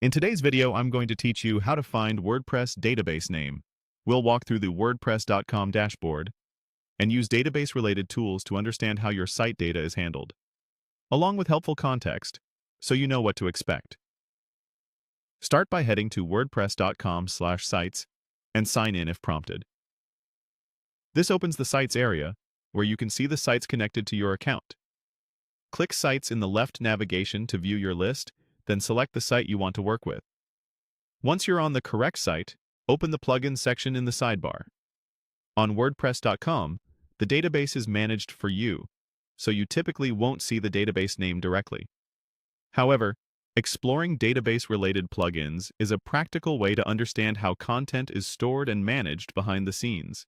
In today's video, I'm going to teach you how to find WordPress database name. We'll walk through the WordPress.com dashboard and use database-related tools to understand how your site data is handled, along with helpful context, so you know what to expect. Start by heading to wordpress.com/sites and sign in if prompted. This opens the Sites area, where you can see the sites connected to your account. Click Sites in the left navigation to view your list, then select the site you want to work with. Once you're on the correct site, open the Plugins section in the sidebar. On WordPress.com, the database is managed for you, so you typically won't see the database name directly. However, exploring database-related plugins is a practical way to understand how content is stored and managed behind the scenes.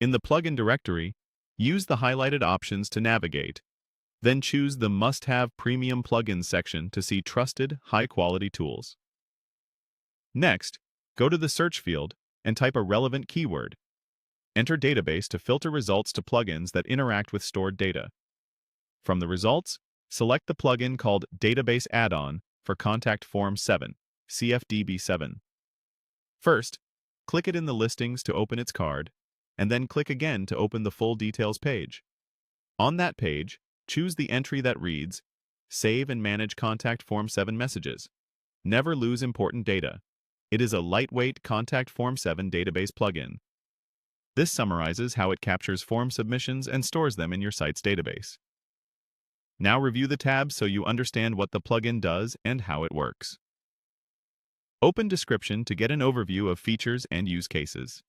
In the plugin directory, use the highlighted options to navigate. Then choose the Must-Have Premium Plugins section to see trusted, high-quality tools. Next, go to the search field and type a relevant keyword. Enter database to filter results to plugins that interact with stored data. From the results, select the plugin called Database Add-on for Contact Form 7, CFDB7. First, click it in the listings to open its card, and then click again to open the full details page. On that page, choose the entry that reads, Save and Manage Contact Form 7 Messages. Never lose important data. It is a lightweight Contact Form 7 database plugin. This summarizes how it captures form submissions and stores them in your site's database. Now review the tabs so you understand what the plugin does and how it works. Open Description to get an overview of features and use cases.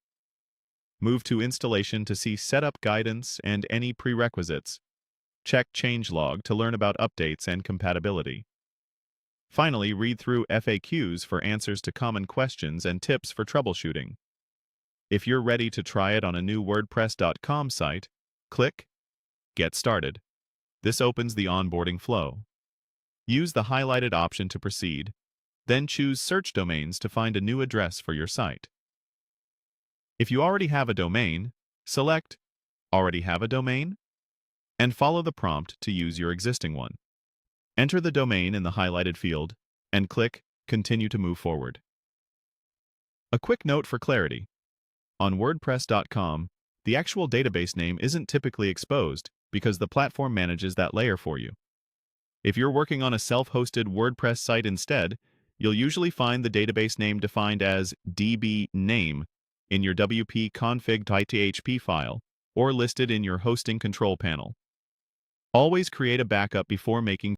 Move to Installation to see setup guidance and any prerequisites. Check Changelog to learn about updates and compatibility. Finally, read through FAQs for answers to common questions and tips for troubleshooting. If you're ready to try it on a new WordPress.com site, click Get Started. This opens the onboarding flow. Use the highlighted option to proceed, then choose Search Domains to find a new address for your site. If you already have a domain, select Already Have a Domain and follow the prompt to use your existing one. Enter the domain in the highlighted field and click Continue to move forward. A quick note for clarity. On WordPress.com, the actual database name isn't typically exposed because the platform manages that layer for you. If you're working on a self-hosted WordPress site instead, you'll usually find the database name defined as db_name in your wp-config.php file or listed in your hosting control panel. Always create a backup before making